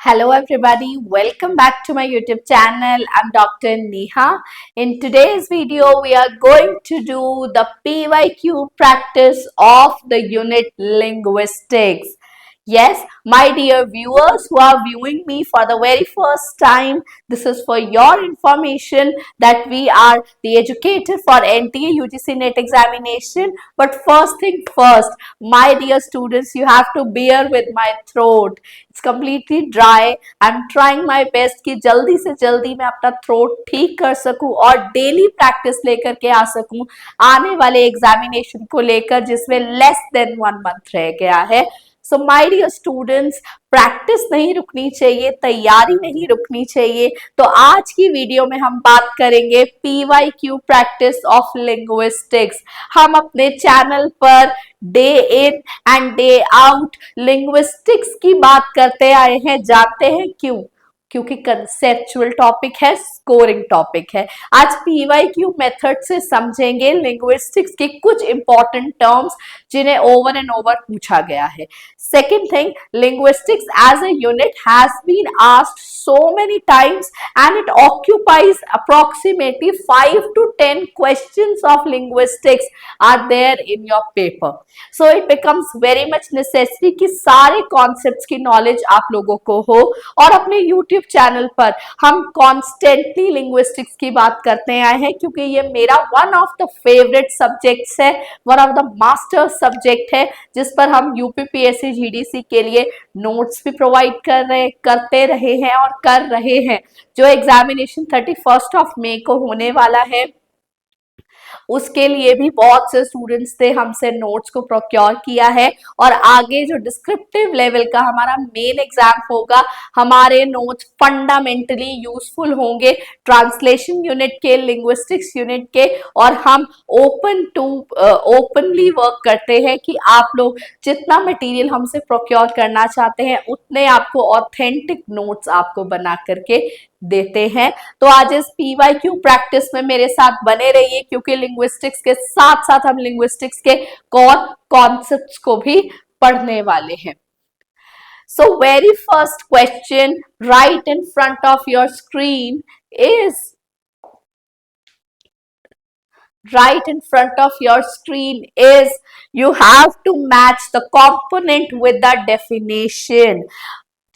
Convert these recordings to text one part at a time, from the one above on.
Hello everybody, welcome back to my YouTube channel. I'm Dr. Neha. In today's video, we are going to do the PYQ practice of the unit linguistics. Yes, my dear viewers who are viewing me for the very first time, this is for your information that we are the educator for NTA UGC NET examination. But first thing first, my dear students, you have to bear with my throat. It's completely dry. I'm trying my best कि जल्दी से जल्दी मैं अपना throat ठीक कर सकूं और डेली प्रैक्टिस लेकर के आ सकूं आने वाले एग्जामिनेशन को लेकर जिसमें लेस देन 1 मंथ रह गया है. So my dear students, practice नहीं रुकनी चाहिए, तैयारी नहीं रुकनी चाहिए. तो आज की वीडियो में हम बात करेंगे PYQ प्रैक्टिस ऑफ लिंग्विस्टिक्स. हम अपने channel per day in and day out linguistics की बात करते आए हैं. जानते हैं क्यों? क्योंकि कंसेप्चुअल टॉपिक है, स्कोरिंग टॉपिक है. आज PYQ मेथड से समझेंगे लिंग्विस्टिक्स के कुछ इंपॉर्टेंट टर्म्स जिन्हें ओवर एंड ओवर पूछा गया है. Second thing, linguistics as a unit has been asked so many times and it occupies approximately 5 to 10 questions of linguistics are there in your paper. So it becomes very much necessary कि सारे concepts की knowledge आप लोगों को हो. और अपने YouTube channel पर हम constantly linguistics की बात करते आए हैं क्योंकि ये मेरा one of the favorite subjects है, one of the master subject है जिस पर हम UPPSC GDC के लिए नोट्स भी प्रोवाइड करते रहे हैं और कर रहे हैं. जो एग्जामिनेशन 31 मई को होने वाला है उसके लिए भी बहुत से स्टूडेंट्स ने हमसे नोट्स को प्रोक्योर किया है. और आगे जो डिस्क्रिप्टिव लेवल का हमारा मेन एग्जाम होगा, हमारे नोट्स फंडामेंटली यूजफुल होंगे ट्रांसलेशन यूनिट के, लिंग्विस्टिक्स यूनिट के. और हम ओपनली वर्क करते हैं कि आप लोग जितना मटेरियल हमसे प्रोक्योर करना चाहते हैं उतने आपको ऑथेंटिक नोट्स आपको बना करके देते हैं. तो आज इस PYQ प्रैक्टिस में मेरे साथ बने रहिए क्योंकि लिंग्विस्टिक्स के साथ साथ हम लिंग्विस्टिक्स के कोर कॉन्सेप्ट्स को भी पढ़ने वाले हैं. So very first question right in front of your screen is you have to match the component with the definition.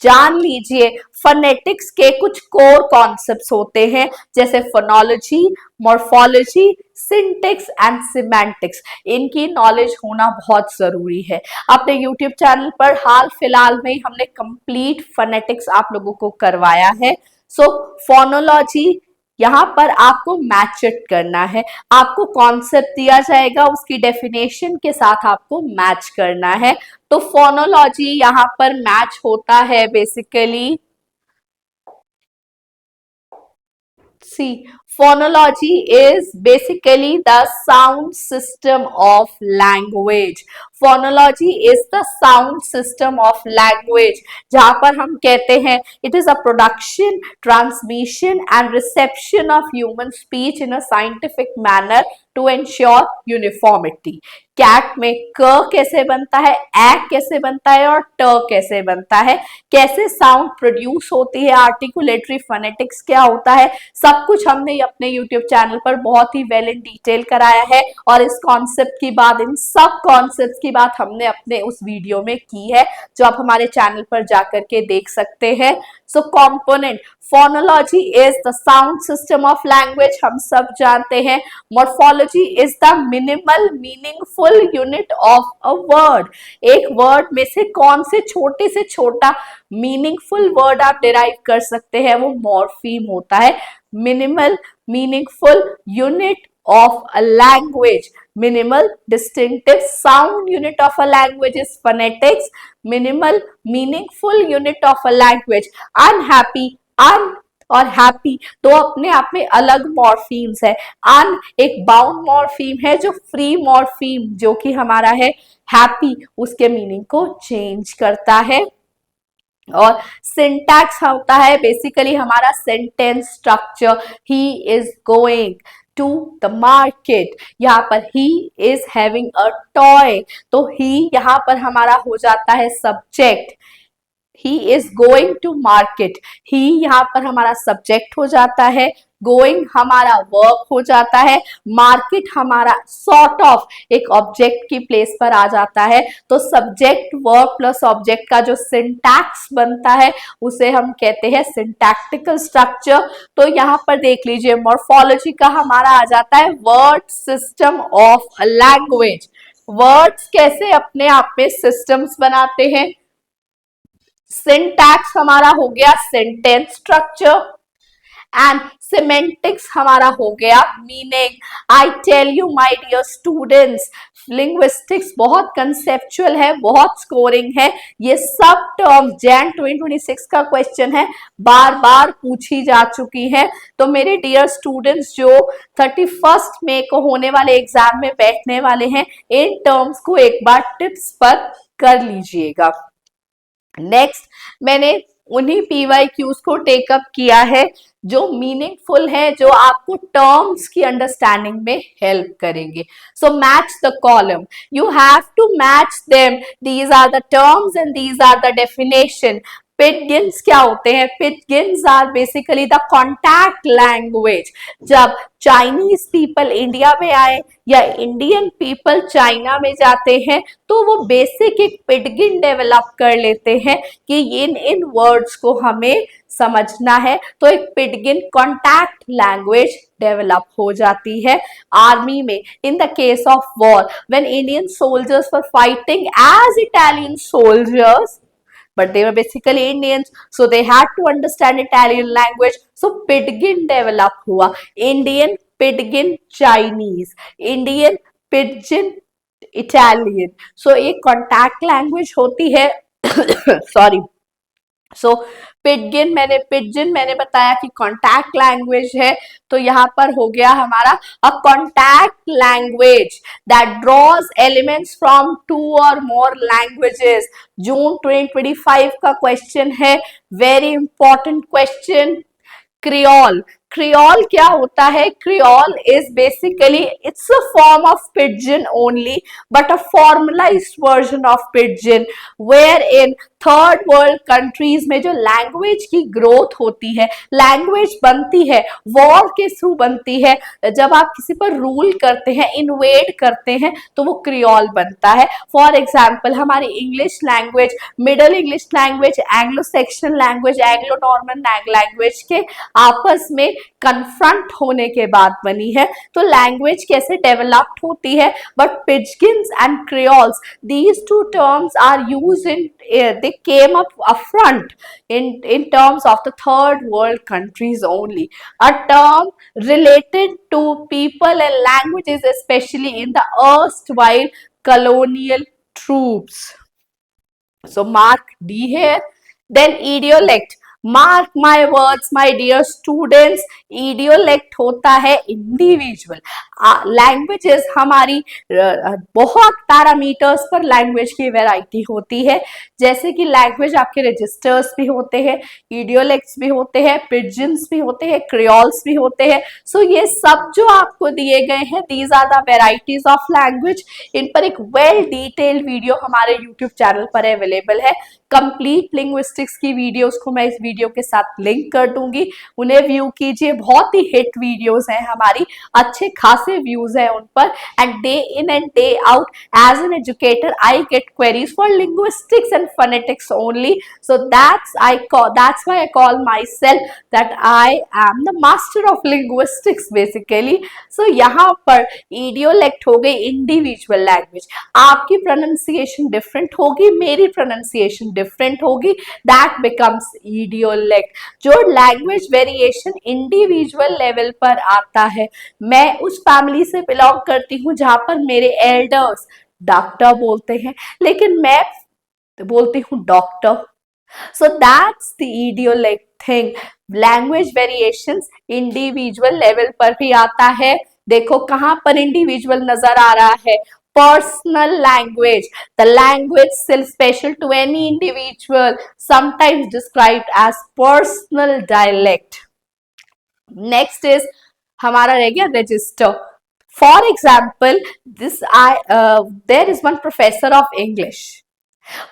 जान लीजिए फोनेटिक्स के कुछ कोर कॉन्सेप्ट्स होते हैं जैसे phonology, morphology, syntax and semantics. इनकी नॉलेज होना बहुत जरूरी है. अपने यूट्यूब चैनल पर हाल फिलहाल में हमने कंप्लीट फोनेटिक्स आप लोगों को करवाया है. सो फोनोलॉजी यहाँ पर आपको मैच इट करना है. आपको कॉन्सेप्ट दिया जाएगा, उसकी डेफिनेशन के साथ आपको मैच करना है. तो फोनोलॉजी यहाँ पर मैच होता है basically. See, phonology is basically the sound system of language. Phonology is the sound system of language. जहाँ पर हम कहते हैं it is a production, transmission and reception of human speech in a scientific manner to ensure uniformity. CAT में क कैसे बनता है, ए कैसे बनता है और ट कैसे बनता है, कैसे साउंड प्रोड्यूस होती है, आर्टिकुलेटरी फोनेटिक्स क्या होता है, सब कुछ हमने अपने यूट्यूब चैनल पर बहुत ही वेल इन डिटेल कराया है. और इस कॉन्सेप्ट की बात, इन सब कॉन्सेप्ट की बात हमने अपने उस वीडियो में की है जो आप हमारे चैनल पर जाकर के देख सकते हैं. So component, phonology is the sound system of language, हम सब जानते हैं. Morphology is the minimal meaningful unit of a word. एक वर्ड में से कौन से छोटा मीनिंगफुल वर्ड आप डिराइव कर सकते हैं, वो मॉर्फीम होता है. Minimal meaningful unit of a language. Minimal distinctive sound unit of a language is phonetics. Minimal meaningful unit of a language. Unhappy, और हैप्पी तो अपने आप में अलग मॉर्फीम्स है. अन एक बाउंड मॉर्फीम है जो फ्री मॉर्फीम जो कि हमारा है हैप्पी, उसके मीनिंग को चेंज करता है. और सिंटैक्स होता है बेसिकली हमारा sentence structure. He is going to the market, यहाँ पर he is having a toy, तो ही यहाँ पर हमारा हो जाता है subject. He is going to market. He यहाँ पर हमारा सब्जेक्ट हो जाता है, गोइंग हमारा वर्ब हो जाता है, मार्केट हमारा सॉर्ट ऑफ एक ऑब्जेक्ट की प्लेस पर आ जाता है। तो सब्जेक्ट वर्ब प्लस ऑब्जेक्ट का जो सिंटैक्स बनता है उसे हम कहते हैं सिंटैक्टिकल स्ट्रक्चर। तो यहाँ पर देख लीजिए मॉर्फोलॉजी का हमारा आ जाता है word system of a language. Words कैसे अपने आप में सिस्टम्स बनाते हैं। सिंटैक्स हमारा हो गया सेंटेंस स्ट्रक्चर, एंड सिमेंटिक्स हमारा हो गया meaning. I tell you my dear students, linguistics बहुत कंसेप्चुअल है, बहुत स्कोरिंग है। ये सब टर्म जैन 2026 का क्वेश्चन है, बार बार पूछी जा चुकी है। तो मेरे डियर स्टूडेंट्स जो 31 मई को होने वाले एग्जाम में बैठने वाले हैं, इन टर्म्स को एक बार टिप्स पर कर लीजिएगा। नेक्स्ट मैंने उन्हीं पीवाईक्यूज को टेकअप किया है जो मीनिंगफुल है, जो आपको टर्म्स की अंडरस्टैंडिंग में हेल्प करेंगे। So match the column, you have to match them, these are the terms and these are the definition. Pidgins क्या होते हैं? Pidgins are basically the contact language. जब चाइनीज पीपल इंडिया में आए या इंडियन पीपल चाइना में जाते हैं तो वो बेसिक एक पिटगिन डेवलप कर लेते हैं कि इन वर्ड्स को हमें समझना है। तो एक पिटगिन कॉन्टैक्ट लैंग्वेज डेवलप हो जाती है। आर्मी में in the case of war when Indian soldiers were fighting as Italian soldiers, but they were basically Indians, so they had to understand Italian language. So Pidgin develop हुआ, Indian Pidgin Chinese, Indian Pidgin Italian. So एक contact language होती है sorry। सो पिटजिन मैंने बताया कि contact language है। तो यहाँ पर हो गया हमारा a contact language that draws elements from 2 और मोर लैंग्वेजेस। जून 2025 का क्वेश्चन है, very important question. Creole, creole क्या होता है? Creole is basically it's a form of pidgin only, but a formalised version of pidgin, where in third world countries में जो language की growth होती है, लैंग्वेज बनती है, वॉर के थ्रू बनती है। जब आप किसी पर रूल करते हैं, इन्वेड करते हैं, तो वो क्रियोल बनता है। फॉर एग्जाम्पल हमारी English language, middle English language, Anglo Saxon language, Anglo Norman language के आपस में कन्फ्रंट होने के बाद बनी है। तो लैंग्वेज कैसे डेवलप्ड होती है? But pidgins and creoles, these two terms are used in they came up front in terms of the third world countries only, a term related to people and languages, especially in the erstwhile colonial troops. So mark D here. Then idiolect, mark my words my dear students, idiolect होता है individual. Languages हमारी बहुत parameters पर language की variety होती है, जैसे कि लैंग्वेज आपके रजिस्टर्स भी होते हैं, इडियोलेक्ट्स भी होते हैं, पिजन्स भी होते हैं, क्रियोल्स भी होते हैं। सो ये सब जो आपको दिए गए हैं, these are the varieties of language. इन पर एक वेल डिटेल्ड वीडियो हमारे यूट्यूब चैनल पर अवेलेबल है। कंप्लीट लिंग्विस्टिक्स की वीडियोस को मैं इस वीडियो के साथ लिंक कर दूंगी, उन्हें व्यू कीजिए। बहुत ही हिट वीडियोस हैं हमारी, अच्छे खासे व्यूज हैं उन पर। And day in and day out as an educator I get queries for linguistics and phonetics only. So that's why I call myself that I am the master of linguistics basically. So यहाँ पर idiolect हो गई individual language, आपकी pronunciation different होगी, मेरी pronunciation different होगी, that becomes idiolect. जो language variation individual level पर आता है, मैं उस फैमिली से बिलोंग करती हूँ जहां पर मेरे एल्डर्स डॉक्टर बोलते हैं, लेकिन मैं बोलती हूँ doctor. So that's the idiolect thing. Language variations individual level पर भी आता है। देखो कहां पर इंडिविजुअल नजर आ रहा है? Personal language, the language still special to any individual, sometimes described as personal dialect. Next is हमारा रह गया register. For example, there is one professor of English.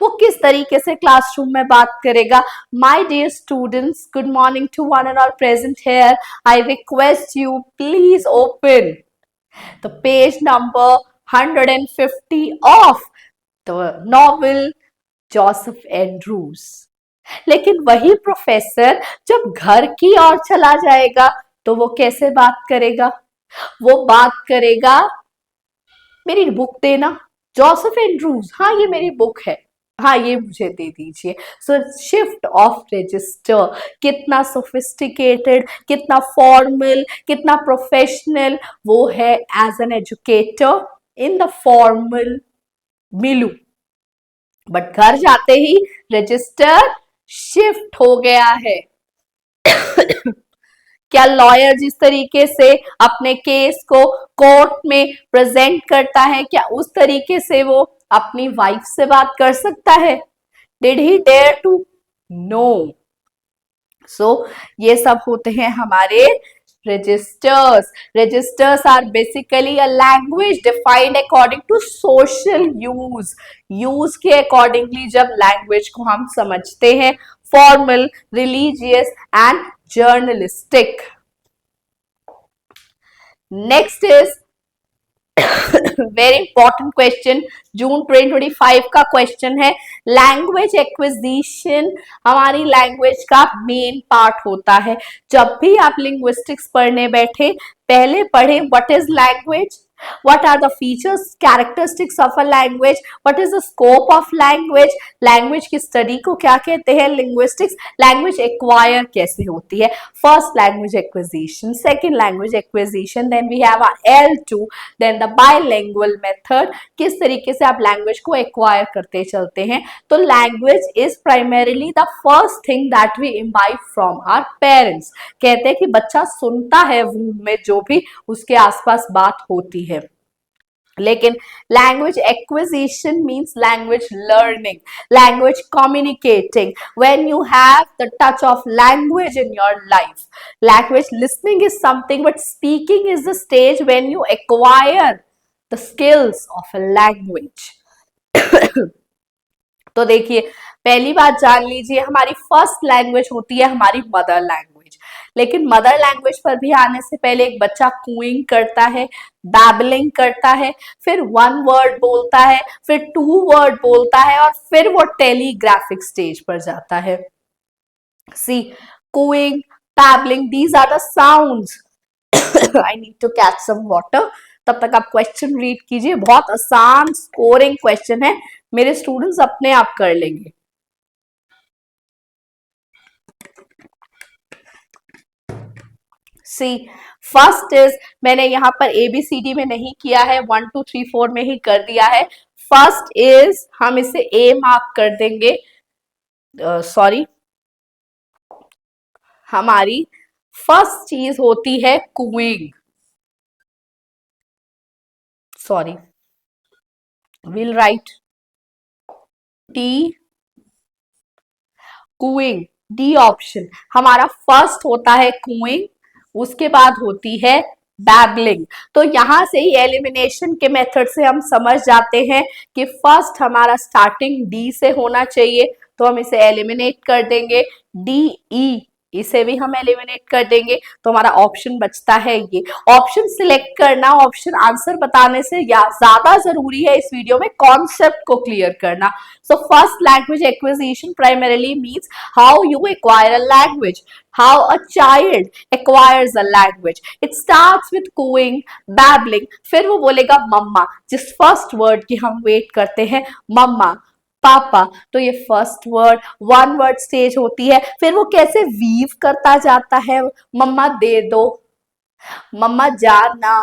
वो किस तरीके से क्लासरूम में बात करेगा। My dear students, good morning to one and all present here, I request you please open the page number 150 of the novel Joseph Andrews. लेकिन वही professor जब घर की ओर चला जाएगा तो वो कैसे बात करेगा। वो बात करेगा, मेरी बुक देना, जोसेफ एंड्रूज, हाँ ये मेरी बुक है, हाँ ये मुझे दे दीजिए। सो शिफ्ट ऑफ रजिस्टर, कितना सोफिस्टिकेटेड, कितना फॉर्मल, कितना प्रोफेशनल वो है as an educator in the formal milieu. But घर जाते ही रजिस्टर शिफ्ट हो गया है। क्या लॉयर जिस तरीके से अपने केस को कोर्ट में प्रेजेंट करता है, क्या उस तरीके से वो अपनी वाइफ से बात कर सकता है? Did he dare to? No. So ये सब होते हैं हमारे registers. Registers are basically a language defined according to social use. use के accordingly जब language को हम समझते हैं, formal, religious and journalistic. Next is very important question, June 2025 का क्वेश्चन है। लैंग्वेज एक्विजिशन हमारी लैंग्वेज का मेन पार्ट होता है। जब भी आप लिंग्विस्टिक्स पढ़ने बैठे, पहले पढ़े what is language, what are the features, characteristics of a language, what is the scope of language, language की study को क्या कहते हैं, linguistics, language acquire कैसे होती है, first language acquisition, second language acquisition, then we have our L2, then the bilingual method, किस तरीके से आप language को acquire करते चलते हैं। तो language is primarily the first thing that we imbibe from our parents। कहते हैं कि बच्चा सुनता है womb में जो भी उसके आसपास बात होती है। लेकिन language acquisition means language learning, language communicating, when you have the touch of language in your life. Language listening is something but speaking is the stage when you acquire the skills of a language. तो देखिए, पहली बात जान लीजिए, हमारी first language होती है हमारी मदर लैंग्वेज। लेकिन मदर लैंग्वेज पर भी आने से पहले एक बच्चा कूइंग करता है, बैबलिंग करता है, फिर वन वर्ड बोलता है, फिर टू वर्ड बोलता है और फिर वो टेलीग्राफिक स्टेज पर जाता है। C, cooing, babbling, these are the sounds. I need to catch some water. तब तक आप क्वेश्चन रीड कीजिए, बहुत आसान स्कोरिंग क्वेश्चन है, मेरे स्टूडेंट्स अपने आप कर लेंगे। सी, फर्स्ट इज, मैंने यहां पर ABCD में नहीं किया है, 1 2 3 4 में ही कर दिया है। फर्स्ट इज, हम इसे A मार्क कर देंगे, सॉरी, हमारी फर्स्ट चीज होती है cooing, sorry, will write T, cooing, D option. हमारा फर्स्ट होता है कूइंग, उसके बाद होती है बैबलिंग। तो यहां से ही एलिमिनेशन के मेथड से हम समझ जाते हैं कि फर्स्ट हमारा स्टार्टिंग डी से होना चाहिए, तो हम इसे एलिमिनेट कर देंगे। डी ई, इसे भी हम एलिमिनेट कर देंगे, तो हमारा ऑप्शन बचता है ये। ऑप्शन सिलेक्ट करना ऑप्शन आंसर बताने से ज्यादा जरूरी है इस वीडियो में कॉन्सेप्ट को क्लियर करना। So first language acquisition primarily means how you acquire a language, how a child acquires a language. It starts with cooing, babbling, फिर वो बोलेगा मम्मा, जिस फर्स्ट वर्ड की हम वेट करते हैं, मम्मा, पापा, तो ये first word, one word stage होती है। फिर वो कैसे वीव करता जाता है, मम्मा दे दो, मम्मा जाना,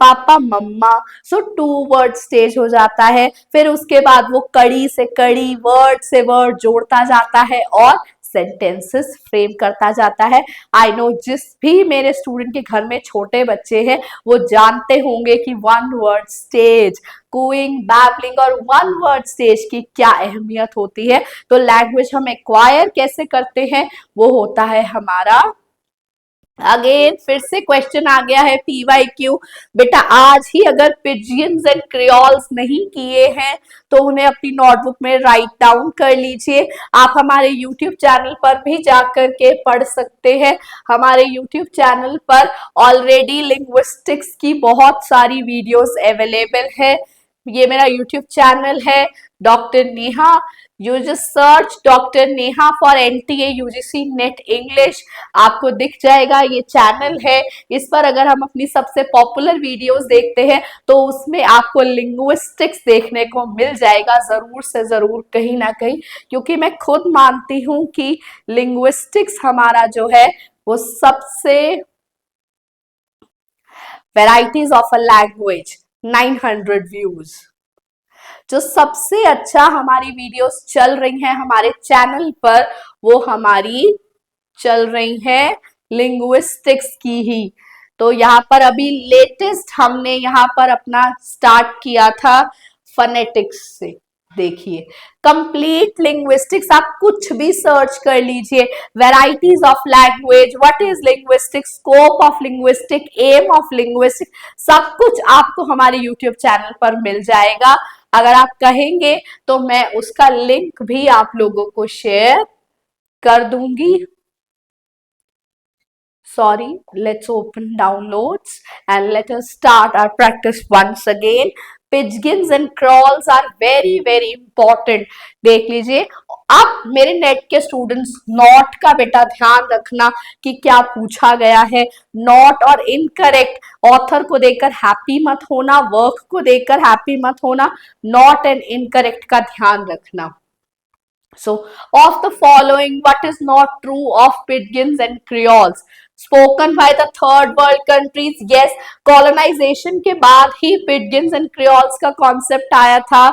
पापा मम्मा, सो टू वर्ड स्टेज हो जाता है। फिर उसके बाद वो कड़ी से कड़ी, वर्ड से वर्ड जोड़ता जाता है और सेंटेंसेस फ्रेम करता जाता है। आई नो जिस भी मेरे स्टूडेंट के घर में छोटे बच्चे हैं वो जानते होंगे कि one word stage, cooing, babbling और वन वर्ड स्टेज की क्या अहमियत होती है। तो लैंग्वेज हम एक्वायर कैसे करते हैं, वो होता है हमारा अगेन फिर से क्वेश्चन आ गया है PYQ। बेटा आज ही अगर पिजियंस एंड क्रियोल्स नहीं किए हैं तो उन्हें अपनी नोटबुक में राइट डाउन कर लीजिए। आप हमारे YouTube चैनल पर भी जाकर के पढ़ सकते हैं। हमारे YouTube चैनल पर ऑलरेडी लिंग्विस्टिक्स की बहुत सारी वीडियोस अवेलेबल है। ये मेरा YouTube चैनल है doctor Neha. You just search doctor Neha for NTA UGC net English, आपको दिख जाएगा ये चैनल है। इस पर अगर हम अपनी सबसे पॉपुलर वीडियोस देखते हैं तो उसमें आपको लिंग्विस्टिक्स देखने को मिल जाएगा जरूर से जरूर कहीं ना कहीं, क्योंकि मैं खुद मानती हूं कि लिंग्विस्टिक्स हमारा जो है वो सबसे varieties of a language 900 views, जो सबसे अच्छा हमारी वीडियोस चल रही हैं हमारे चैनल पर, वो हमारी चल रही हैं लिंग्विस्टिक्स की ही। तो यहाँ पर अभी लेटेस्ट हमने यहाँ पर अपना स्टार्ट किया था फनेटिक्स से। देखिए कंप्लीट लिंग्विस्टिक्स, आप कुछ भी सर्च कर लीजिए, varieties of language, what is linguistic, scope of linguistic, aim of linguistic, सब कुछ आपको हमारे यूट्यूब चैनल पर मिल जाएगा। अगर आप कहेंगे तो मैं उसका लिंक भी आप लोगों को शेयर कर दूंगी। Sorry, let's open downloads and let us start our practice once again. Pigeons and crawls are very very important. देख लीजिए अब मेरे नेट के स्टूडेंट्स, नॉट का बेटा ध्यान रखना कि क्या पूछा गया है। नॉट और इनकरेक्ट, ऑथर को देखकर हैप्पी मत होना, वर्क को देखकर हैप्पी मत होना, नॉट एंड इनकरेक्ट का ध्यान रखना। So, of the following, what is not true of Pidgins and Creoles? Spoken by the third world countries. Yes, colonization के बाद ही Pidgins and Creoles का concept आया था।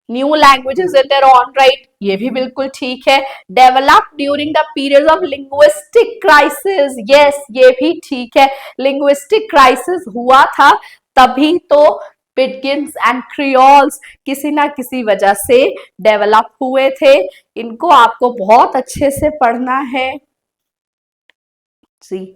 New languages in their own right, ये भी बिल्कुल ठीक है। Developed during the period of linguistic crisis. Yes, ये भी ठीक है। Linguistic crisis हुआ था तभी तो पिटगिन्स एंड क्रियोल्स किसी ना किसी वजह से डेवलप हुए थे। इनको आपको बहुत अच्छे से पढ़ना है। सी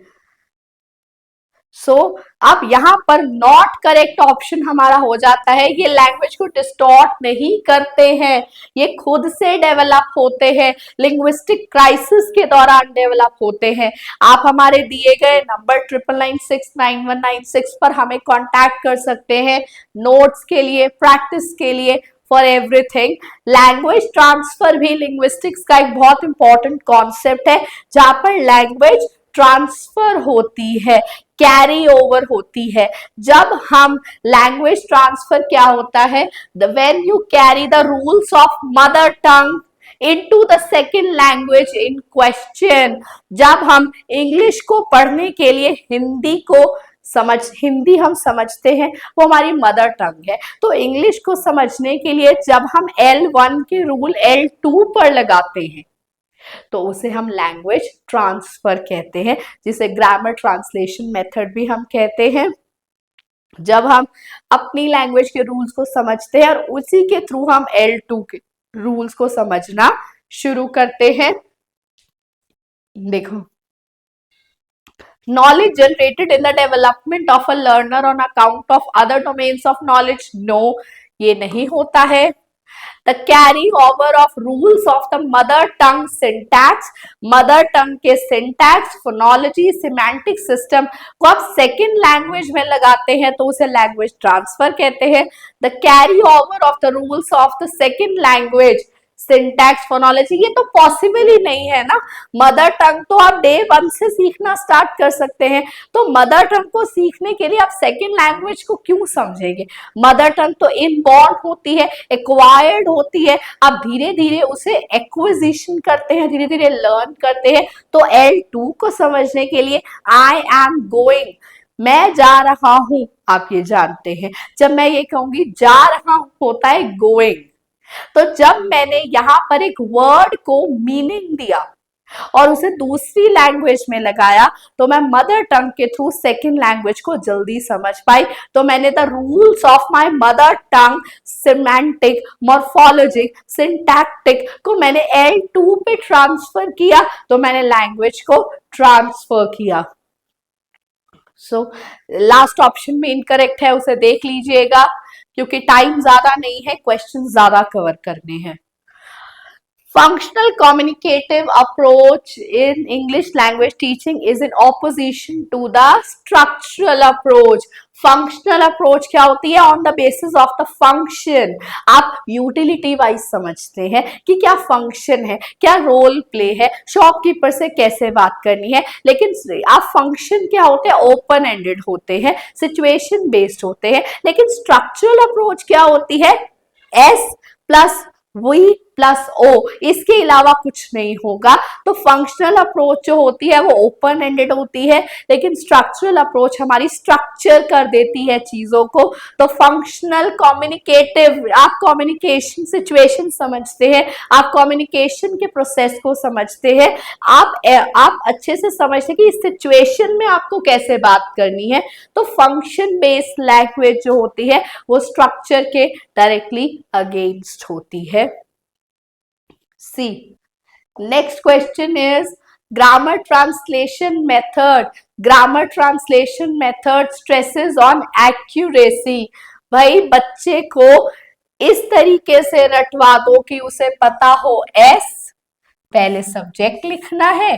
अब यहां पर नॉट करेक्ट ऑप्शन हमारा हो जाता है। ये लैंग्वेज को डिस्टॉर्ट नहीं करते हैं, ये खुद से डेवलप होते हैं, लिंग्विस्टिक क्राइसिस के दौरान डेवलप होते हैं। आप हमारे दिए गए नंबर 99969196 पर हमें कांटेक्ट कर सकते हैं नोट्स के लिए, प्रैक्टिस के लिए, फॉर एवरीथिंग। लैंग्वेज ट्रांसफर भी लिंग्विस्टिक्स का एक बहुत इंपॉर्टेंट कॉन्सेप्ट है, जहां पर लैंग्वेज ट्रांसफर होती है, कैरी ओवर होती है। जब हम लैंग्वेज ट्रांसफर क्या होता है, when you carry the rules of mother tongue into the second language in question। जब हम इंग्लिश को पढ़ने के लिए हिंदी हम समझते हैं, वो हमारी मदर टंग है, तो इंग्लिश को समझने के लिए जब हम L1 के रूल L2 पर लगाते हैं तो उसे हम लैंग्वेज ट्रांसफर कहते हैं, जिसे ग्रामर ट्रांसलेशन मेथड भी हम कहते हैं। जब हम अपनी लैंग्वेज के रूल्स को समझते हैं और उसी के थ्रू हम L2 के रूल्स को समझना शुरू करते हैं। देखो, knowledge generated in the development of a learner on account of other domains of knowledge, no, ये नहीं होता है। The carry over of rules of the mother tongue syntax, mother tongue के syntax, phonology, semantic system को आप second language में लगाते हैं तो उसे language transfer कहते हैं। The carry over of the rules of the second language, syntax, phonology, ये तो पॉसिबल ही नहीं है ना। मदर टंग तो आप डे 1 से सीखना स्टार्ट कर सकते हैं, तो मदर टंग को सीखने के लिए आप सेकेंड लैंग्वेज को क्यों समझेंगे। मदर टंग तो इनबॉर्न होती है, एक्वायर्ड होती है, आप धीरे धीरे उसे एक्विजिशन करते हैं, धीरे धीरे लर्न करते हैं। तो L2 को समझने के लिए आई एम गोइंग, मैं जा रहा हूं, आप ये जानते हैं, जब मैं ये कहूंगी जा रहा हूं होता है गोइंग। तो जब मैंने यहां पर एक वर्ड को मीनिंग दिया और उसे दूसरी लैंग्वेज में लगाया तो मैं मदर टंग के थ्रू सेकेंड लैंग्वेज को जल्दी समझ पाई। तो मैंने the rules of my mother tongue, semantic, morphologic, syntactic को मैंने L2 पे ट्रांसफर किया, तो मैंने लैंग्वेज को ट्रांसफर किया। सो लास्ट ऑप्शन में इनकरेक्ट है, उसे देख लीजिएगा क्योंकि टाइम ज्यादा नहीं है, क्वेश्चन ज्यादा कवर करने हैं। Functional communicative approach in English language teaching is in opposition to the structural approach. Functional approach क्या होती है? On the basis of the function. आप यूटिलिटी वाइज समझते हैं कि क्या फंक्शन है, क्या रोल प्ले है, शॉपकीपर से कैसे बात करनी है, लेकिन आप फंक्शन क्या होते हैं? ओपन एंडेड होते हैं, सिचुएशन बेस्ड होते हैं। लेकिन स्ट्रक्चरल अप्रोच क्या होती है? S plus V plus O, इसके अलावा कुछ नहीं होगा। तो फंक्शनल अप्रोच जो होती है वो ओपन एंडेड होती है, लेकिन स्ट्रक्चरल अप्रोच हमारी स्ट्रक्चर कर देती है चीजों को। तो फंक्शनल कम्युनिकेटिव, आप कम्युनिकेशन सिचुएशन समझते हैं, आप कम्युनिकेशन के प्रोसेस को समझते हैं, आप अच्छे से समझते हैं कि इस सिचुएशन में आपको कैसे बात करनी है। तो फंक्शन बेस्ड लैंग्वेज जो होती है वो स्ट्रक्चर के डायरेक्टली अगेंस्ट होती है। C. Next question is grammar translation method. Grammar translation method stresses on accuracy. भाई बच्चे को इस तरीके से रटवा दो कि उसे पता हो S, पहले सब्जेक्ट लिखना है,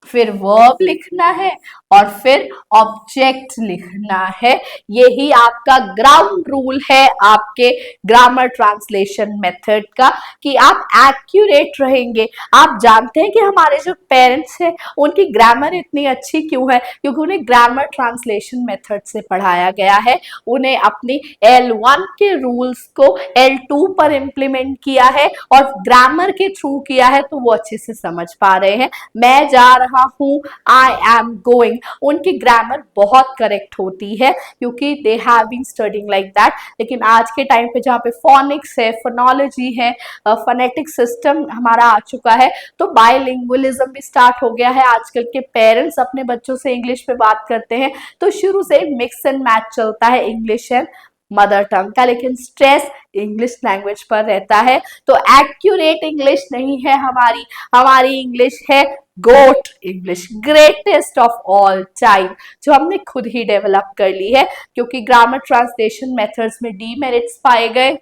फिर वर्ब लिखना है और फिर ऑब्जेक्ट लिखना है। यही आपका ग्राउंड रूल है आपके ग्रामर ट्रांसलेशन मेथड का कि आप एक्यूरेट रहेंगे। आप जानते हैं कि हमारे जो पेरेंट्स हैं उनकी ग्रामर इतनी अच्छी क्यों है? क्योंकि उन्हें ग्रामर ट्रांसलेशन मेथड से पढ़ाया गया है। उन्हें अपनी L1 के रूल्स को L2 पर इम्प्लीमेंट किया है और ग्रामर के थ्रू किया है, तो वो अच्छे से समझ पा रहे हैं। मैं जा रहा हूं, आई एम गोइंग, उनकी ग्रामर बहुत करेक्ट होती है क्योंकि they have been studying like that. लेकिन आज के टाइम पे जहाँ पे फोनिक्स है, फोनोलॉजी है, फोनेटिक सिस्टम हमारा आ चुका है, तो बायलिंगुअलिज्म भी स्टार्ट हो गया है। आजकल के पेरेंट्स अपने बच्चों से इंग्लिश में बात करते हैं, तो शुरू से मिक्स एंड मैच चलता है इंग्लिश एंड मदर टंग का, लेकिन स्ट्रेस इंग्लिश लैंग्वेज पर रहता है। तो एक्यूरेट इंग्लिश नहीं है हमारी इंग्लिश है GOAT English, greatest of all time, जो हमने खुद ही डेवलप कर ली है। क्योंकि ग्रामर ट्रांसलेशन मेथड्स में डीमेरिट्स पाए गए,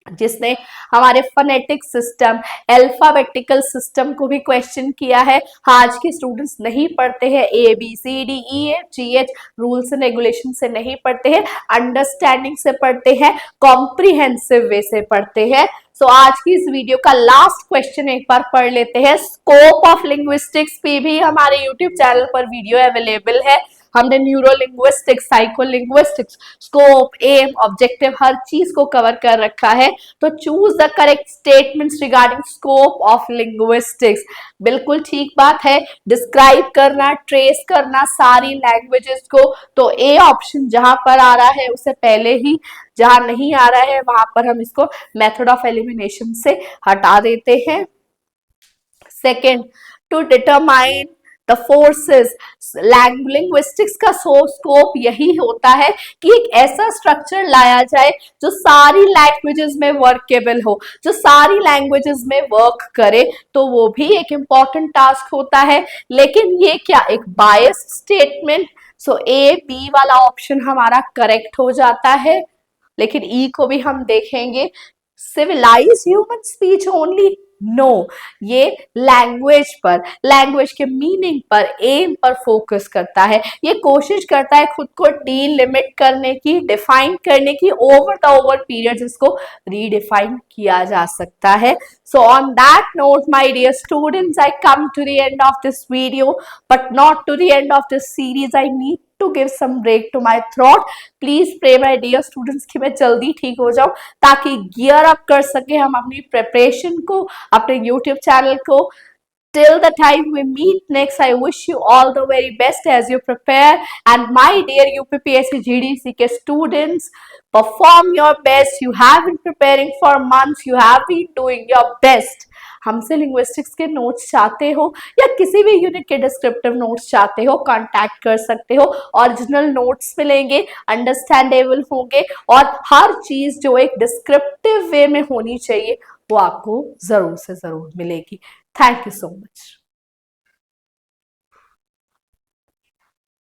जिसने हमारे फोनेटिक सिस्टम, अल्फाबेटिकल सिस्टम को भी क्वेश्चन किया है। आज के स्टूडेंट्स नहीं पढ़ते हैं ABCDEFGH रूल्स एंड रेगुलेशन से नहीं पढ़ते हैं, अंडरस्टैंडिंग से पढ़ते हैं, कॉम्प्रिहेंसिव वे से पढ़ते हैं। सो आज की इस वीडियो का लास्ट क्वेश्चन एक बार पढ़ लेते हैं। स्कोप ऑफ लिंग्विस्टिक्स पे भी हमारे यूट्यूब चैनल पर वीडियो अवेलेबल है। हमने neuro linguistics, psycho linguistics, scope, aim, objective, हर चीज को कवर कर रखा है। तो choose the correct statements regarding scope of linguistics. बिल्कुल ठीक बात है, डिस्क्राइब करना, ट्रेस करना सारी लैंग्वेजेस को। तो ए ऑप्शन जहां पर आ रहा है उसे पहले ही, जहां नहीं आ रहा है वहां पर हम इसको मेथड ऑफ एलिमिनेशन से हटा देते हैं। Second, to determine the forces, linguistics का स्कोप यही होता है कि एक ऐसा स्ट्रक्चर लाया जाए जो सारी लैंग्वेजेस में वर्केबल हो, जो सारी लैंग्वेजेस में वर्क करे। तो वो भी एक इंपॉर्टेंट टास्क होता है। लेकिन ये क्या, एक bias statement. So A B वाला ऑप्शन हमारा करेक्ट हो जाता है। लेकिन ई को भी हम देखेंगे। Civilise human speech only, no, ये लैंग्वेज पर, लैंग्वेज के मीनिंग पर, एम पर फोकस करता है। ये कोशिश करता है खुद को डीलिमिट करने की, डिफाइन करने की। ओवर द ओवर पीरियड इसको रीडिफाइन किया जा सकता है। So on that note, my dear students, I come to the end of this video, but not to the end of this series. I need to give some break to my throat. Please pray my dear students कि मैं जल्दी ठीक हो जाऊं ताकि gear up कर सके हम अपनी प्रिपरेशन को, अपने YouTube चैनल को। Till the time we meet next, I wish you all the very best as you prepare. And my dear UPPSC GDCK students, perform your best. You have been preparing for months. You have been doing your best. हमसे linguistics के notes चाहते हो या किसी भी unit के descriptive notes चाहते हो, कांटेक्ट कर सकते हो। ओरिजिनल नोट्स मिलेंगे, अंडरस्टैंडेबल होंगे और हर चीज जो एक डिस्क्रिप्टिव वे में होनी चाहिए वो आपको जरूर से जरूर मिलेगी। Thank you so much.